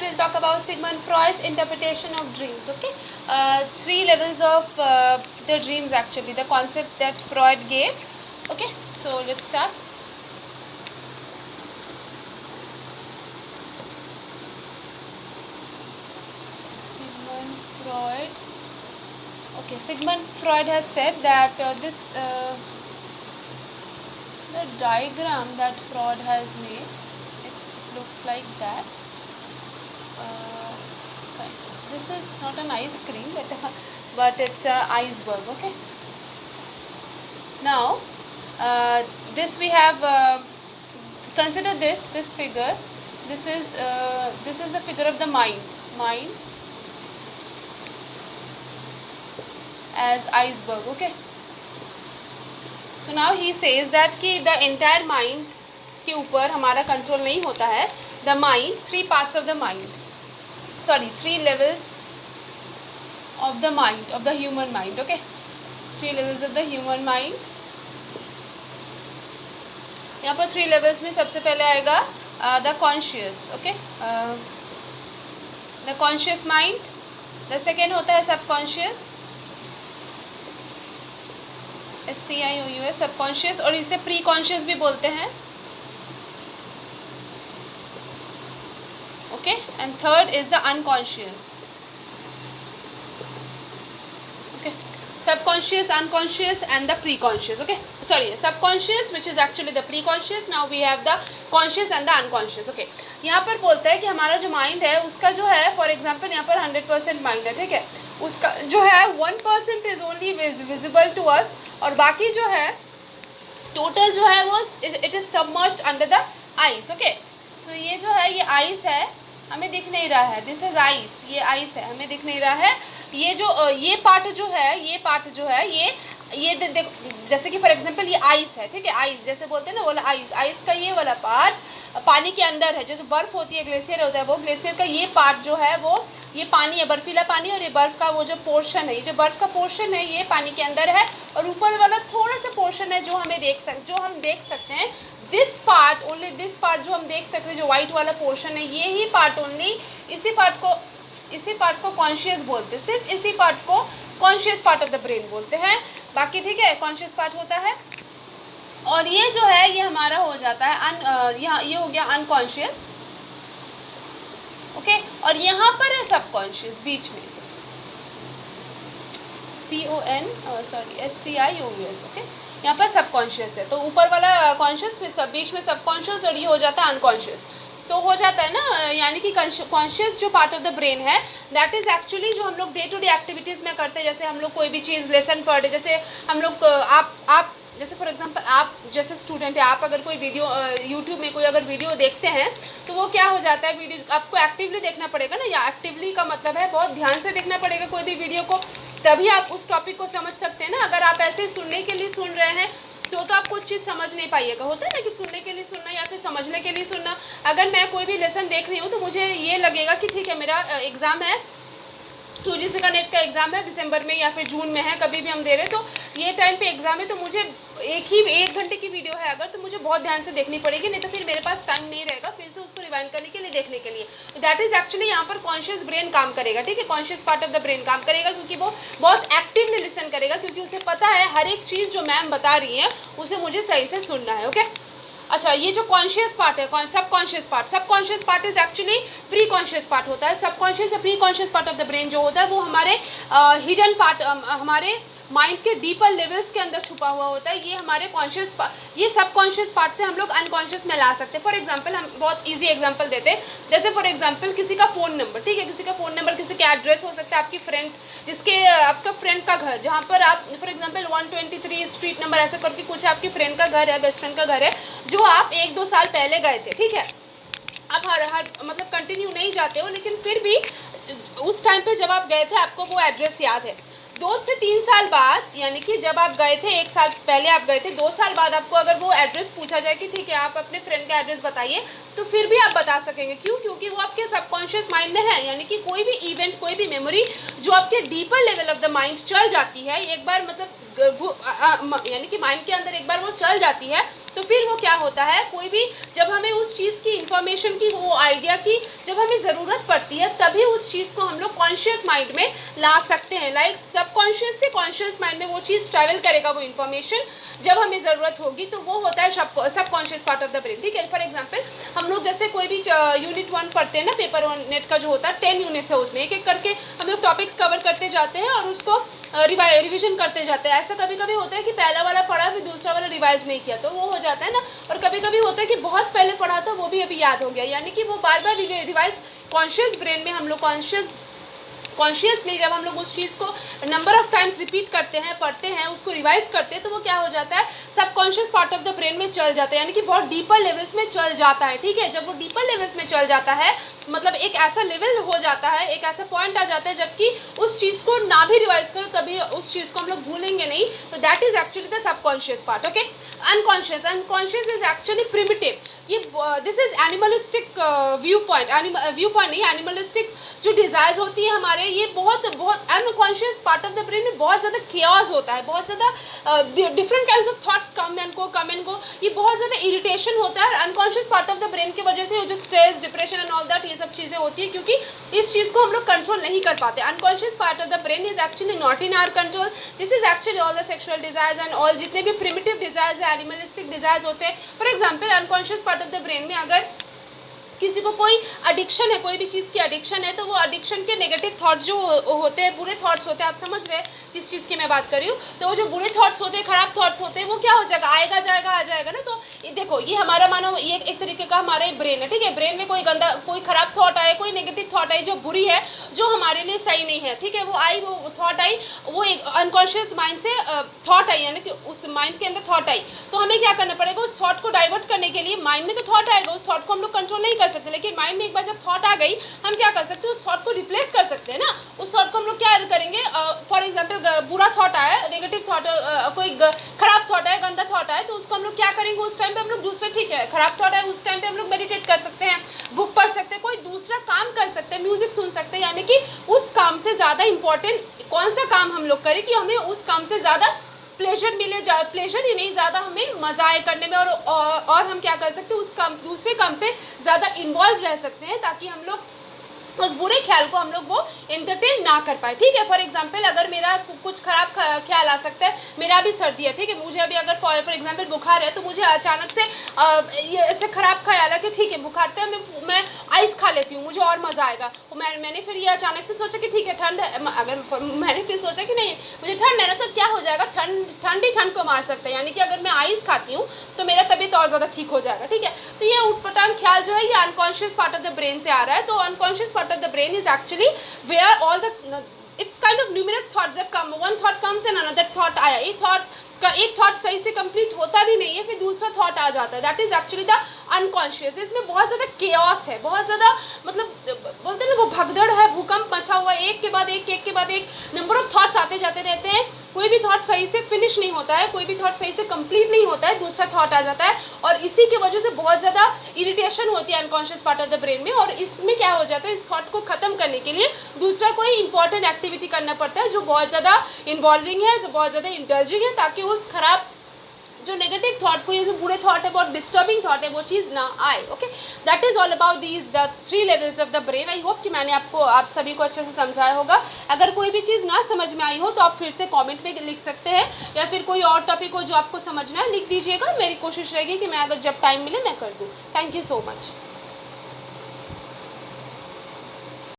we'll talk about Sigmund Freud's interpretation of dreams. Okay, three levels of the dreams actually, the concept that Freud gave. Okay, so let's start. Sigmund Freud. Okay, Sigmund Freud has said that the diagram that Freud has made, it looks like that. This is not an ice cream, but it's a iceberg. Okay. Now, this we have. Consider this figure. This is a figure of the mind as iceberg. Okay. So now he says that कि the entire mind के ऊपर हमारा control नहीं होता है. The mind, three parts of the mind. Sorry, three levels of the mind, of the human mind. Okay, three levels of the human mind. यहाँ पर three levels में सबसे पहले आएगा the conscious. Okay, the conscious mind. The second होता है subconscious. SCIOUS, subconscious, और इसे प्री कॉन्शियस भी बोलते हैं. Okay, and third is the unconscious. Okay, subconscious, unconscious and the preconscious. Okay, sorry, subconscious which is actually the preconscious. Now we have the conscious and the unconscious. Okay, यहाँ पर बोलता है कि हमारा जो माइंड है उसका जो है, फॉर एग्जांपल यहाँ पर 100% माइंड है. ठीक है, उसका जो है 1% is only visible to us, और बाकी जो है टोटल जो है वो it is submerged under the ice. Okay, तो ये जो है ये आइस है, हमें दिख नहीं रहा है. दिस इज आइस, ये आइस है, हमें दिख नहीं रहा है. ये जो ये पार्ट जो है ये देखो, जैसे कि फॉर एग्जांपल ये आइस है. ठीक है, आइस जैसे बोलते हैं ना, वाला आइस का ये वाला पार्ट पानी के अंदर है. जो बर्फ़ होती है, ग्लेशियर होता है, वो ग्लेशियर का ये पार्ट जो है वो ये पानी है, बर्फीला पानी, और ये बर्फ़ का वो जो पोर्शन है, ये जो बर्फ़ का पोर्शन है ये पानी के अंदर है, और ऊपर वाला थोड़ा सा पोर्शन है जो हम देख सकते हैं. This part, only this part जो हम देख सकते हैं, जो वाइट वाला पोर्शन है, ये ही पार्ट ओनली, इसी पार्ट को कॉन्शियस बोलते हैं. सिर्फ इसी पार्ट को conscious part of the brain बोलते हैं. बाकी ठीक है, कॉन्शियस पार्ट होता है. और ये जो है ये हमारा हो जाता है ये हो गया अनकॉन्शियस. ओके, और यहाँ पर है सबकॉन्शियस बीच में, SCIOUS. ओके, यहाँ पर सबकॉन्शियस है, तो ऊपर वाला कॉन्शियस, फिर बीच में सबकॉन्शियस, और ये हो जाता है अनकॉन्शियस. तो हो जाता है ना, यानी कि कॉन्शियस जो पार्ट ऑफ द ब्रेन है, दैट इज़ एक्चुअली जो हम लोग डे टू डे एक्टिविटीज़ में करते हैं. जैसे हम लोग कोई भी चीज़ लेसन पढ़, जैसे हम लोग आप जैसे फॉर एग्जांपल आप जैसे स्टूडेंट है, आप अगर कोई वीडियो यूट्यूब में कोई अगर वीडियो देखते हैं, तो वो क्या हो जाता है, वीडियो आपको एक्टिवली देखना पड़ेगा ना. या एक्टिवली का मतलब है बहुत ध्यान से देखना पड़ेगा कोई भी वीडियो को, तभी आप उस टॉपिक को समझ सकते हैं ना. अगर आप ऐसे सुनने के लिए सुन रहे हैं तो आप कुछ चीज़ समझ नहीं पाइएगा. होता है ना कि सुनने के लिए सुनना या फिर समझने के लिए सुनना. अगर मैं कोई भी लेसन देख रही हूँ तो मुझे ये लगेगा कि ठीक है, मेरा एग्ज़ाम है, UGC का नेट का एग्ज़ाम है, दिसंबर में या फिर जून में है, कभी भी हम दे रहे, तो ये टाइम पे एग्ज़ाम है, तो मुझे एक घंटे की वीडियो है अगर, तो मुझे बहुत ध्यान से देखनी पड़ेगी, नहीं तो फिर मेरे पास टाइम नहीं रहेगा फिर से उसको रिवाइंड करने के लिए, देखने के लिए. दैट इज़ एक्चुअली यहाँ पर कॉन्शियस ब्रेन काम करेगा. ठीक है, conscious part of the brain काम करेगा, क्योंकि वो बहुत एक्टिवली लिसन करेगा, क्योंकि उसे पता है हर एक चीज़ जो मैम बता रही हैं उसे मुझे सही से सुनना है. ओके, अच्छा, ये जो कॉन्शियस पार्ट है, subconscious part is actually pre conscious part होता है. सबकॉन्शियस या pre conscious part of the brain जो होता है वो हमारे हिडन पार्ट, हमारे माइंड के डीपर लेवल्स के अंदर छुपा हुआ होता है. ये हमारे ये सबकॉन्शियस पार्ट से हम लोग अनकॉन्शियस में ला सकते हैं. फॉर एग्जांपल हम बहुत इजी एग्जांपल देते हैं, जैसे फॉर एग्जांपल किसी का फ़ोन नंबर. ठीक है, किसी का फ़ोन नंबर, किसी का एड्रेस हो सकता है, आपकी फ्रेंड, आपका फ्रेंड का घर, जहाँ पर आप फॉर एग्जांपल 123 स्ट्रीट नंबर ऐसा करके कुछ आपकी फ्रेंड का घर है, बेस्ट फ्रेंड का घर है, जो आप 1-2 साल पहले गए थे. ठीक है, आप हर मतलब कंटिन्यू नहीं जाते हो, लेकिन फिर भी उस टाइम पे जब आप गए थे आपको वो एड्रेस याद है. 2 से 3 साल बाद, यानी कि जब आप गए थे 1 साल पहले आप गए थे, 2 साल बाद आपको अगर वो एड्रेस पूछा जाए कि ठीक है आप अपने फ्रेंड का एड्रेस बताइए, तो फिर भी आप बता सकेंगे. क्यों? क्योंकि वो आपके सबकॉन्शियस माइंड में है. यानी कि कोई भी इवेंट, कोई भी मेमोरी जो आपके deeper level of the mind चल जाती है, एक बार मतलब यानी कि माइंड के अंदर एक बार वो चल जाती है, तो फिर वो क्या होता है, कोई भी जब हमें उस चीज़ की इंफॉर्मेशन की, वो आइडिया की जब हमें ज़रूरत पड़ती है, तभी उस चीज़ को हम लोग कॉन्शियस माइंड में ला सकते हैं। लाइक सबकॉन्शियस से कॉन्शियस माइंड में वो चीज़ ट्रैवल करेगा, वो इन्फॉर्मेशन जब हमें ज़रूरत होगी, तो वो होता है subconscious part of the brain. ठीक है, फॉर एग्जाम्पल हम लोग जैसे कोई भी यूनिट 1 पढ़ते हैं ना, पेपर 1 नेट का जो होता है 10 यूनिट्स है, उसमें एक एक करके हम लोग टॉपिक्स कवर करते जाते हैं और उसको रिविजन करते जाते हैं। ऐसा कभी कभी होता है कि पहला वाला पढ़ा फिर दूसरा वाला रिवाइज नहीं किया, तो वो हो जाता है ना। और कभी कभी होता है कि बहुत पहले पढ़ा था वो भी अभी याद हो गया, यानी कि वो बार बार रिवाइज कॉन्शियस ब्रेन में हम लोग कॉन्शियसली जब हम लोग उस चीज़ को नंबर ऑफ टाइम्स रिपीट करते हैं, पढ़ते हैं, उसको रिवाइज करते हैं, तो वो क्या हो जाता है, subconscious part of the brain में चल जाता है, यानी कि बहुत डीपर लेवल्स में चल जाता है। ठीक है, जब वो डीपर लेवल्स में चल जाता है, मतलब एक ऐसा लेवल हो जाता है, एक ऐसा पॉइंट आ जाता है जबकि उस चीज़ को ना भी रिवाइज करो तभी उस चीज़ को हम लोग भूलेंगे नहीं। तो that is actually the subconscious part. Okay, unconscious is actually primitive. ये this is animalistic viewpoint नहीं, एनिमलिस्टिक जो डिजायर्स होती है हमारे, ये बहुत unconscious part of the brain में बहुत ज़्यादा केओस होता है, बहुत ज़्यादा different kinds of thoughts come and go, ये बहुत ज़्यादा इरिटेशन होता है unconscious part of the brain की वजह से। जो stress, depression and all that, ये सब चीज़ें होती है क्योंकि इस चीज़ को हम लोग कंट्रोल नहीं कर पाते। Unconscious part of the brain is actually not in our control. This is actually all the sexual desires and all जितने भी प्रिमिटिव डिजायर्स है, एनिमलिस्टिक डिजायर्स होते हैं। For example, unconscious part of the brain में अगर किसी को कोई एडिक्शन है, कोई भी चीज़ की एडिक्शन है, तो वो एडिक्शन के नेगेटिव थॉट्स जो होते हैं, बुरे थॉट्स होते हैं, आप समझ रहे हैं जिस चीज़ की मैं बात कर रही हूँ, तो वो जो बुरे थॉट्स होते हैं, खराब थॉट्स होते हैं, वो क्या हो जाएगा, आएगा जाएगा आ जाएगा ना। तो देखो, ये हमारा मानो ये एक तरीके का हमारा ब्रेन है। ठीक है, ब्रेन में कोई गंदा, कोई खराब थॉट आए, कोई नेगेटिव थॉट आई जो बुरी है, जो हमारे लिए सही नहीं है, ठीक है, वो आई, वो थॉट आई, वो एक अनकॉन्शियस माइंड से थॉट आई, यानी कि उस माइंड के अंदर थॉट आई, तो हमें क्या करना पड़ेगा, उस थॉट को डाइवर्ट करने के लिए। माइंड में तो थॉट आएगा, उस थॉट को हम लोग कंट्रोल नहीं कर सकते, लेकिन माइंड में एक बार जब थॉट आ गई, हम क्या कर सकते हैं, उस थॉट को रिप्लेस कर सकते हैं ना। उस थॉट को हम लोग क्या करेंगे, फॉर एग्जाम्पल बुरा थॉट आया, नेगेटिव थॉट, कोई खराब थॉट है, गंदा थॉट आया, तो उसको हम लोग क्या करेंगे, उस टाइम पे हम लोग दूसरा, ठीक है, खराब थॉट है, उस टाइम पे हम लोग मेडिटेट कर सकते हैं, बुक पढ़ सकते हैं, कोई दूसरा काम कर सकते हैं, म्यूजिक सुन सकते हैं, यानी कि उस काम से ज़्यादा इंपॉर्टेंट कौन सा काम हम लोग करें कि हमें उस काम से ज़्यादा प्लेजर मिले, प्लेजर ही नहीं, ज़्यादा हमें मज़ा आए करने में, और हम क्या कर सकते हैं, उस काम, दूसरे काम पे ज़्यादा इन्वॉल्व रह सकते हैं, ताकि हम लोग उस बुरे ख्याल को हम लोग वो एंटरटेन ना कर पाए। ठीक है, फॉर एग्जांपल, अगर मेरा कुछ खराब ख्याल आ सकता है, मेरा भी सर्दी है, ठीक है, मुझे अभी अगर फॉर एग्जांपल बुखार है, तो मुझे अचानक से ये ऐसे खराब ख्याल है कि ठीक है बुखार है, मैं आइस खा लेती हूँ, मुझे और मज़ा आएगा। तो मैंने फिर ये अचानक से सोचा कि ठीक है ठंड है, अगर मैंने फिर सोचा कि नहीं मुझे ठंड है ना, तो क्या हो जाएगा, ठंड ही ठंड को मार सकता है, यानी कि अगर मैं आइस खाती हूँ तो मेरा तबीयत और ज़्यादा ठीक हो जाएगा। ठीक है, तो ये उटपटांग ख्याल जो है, ये unconscious part of the brain से आ रहा है। तो unconscious part of the brain is actually where all the it's kind of numerous thoughts that come, one thought comes and another thought आया, एक थॉट सही से कंप्लीट होता भी नहीं है, फिर दूसरा थॉट आ जाता है, that is actually the unconscious. इसमें बहुत ज़्यादा केओस है, बहुत ज़्यादा, मतलब बोलते हैं ना वो भगदड़ है, भूकंप मचा हुआ है, एक के बाद एक नंबर ऑफ थॉट्स आते जाते रहते हैं, कोई भी थॉट सही से फिनिश नहीं होता है, कोई भी थॉट सही से कंप्लीट नहीं होता है, दूसरा थॉट आ जाता है, और इसी की वजह से बहुत ज़्यादा इरिटेशन होती है unconscious part of the brain में। और इसमें क्या हो जाता है, इस थॉट को ख़त्म करने के लिए दूसरा कोई इंपॉर्टेंट एक्टिविटी करना पड़ता है, जो बहुत ज़्यादा इन्वॉल्विंग है, जो बहुत ज़्यादा इंडल्जिंग है, ताकि उस खराब जो नेगेटिव थॉट को, ये जो बुरे थॉट है, बहुत डिस्टर्बिंग थॉट है, वो चीज़ ना आए। Okay, that is all about these the 3 levels of the brain. I hope कि मैंने आप सभी को अच्छे से समझाया होगा। अगर कोई भी चीज़ ना समझ में आई हो तो आप फिर से कमेंट में लिख सकते हैं, या फिर कोई और टॉपिक हो जो आपको समझना है लिख दीजिएगा। मेरी कोशिश रहेगी कि मैं अगर जब टाइम मिले मैं कर दूँ। Thank you so much.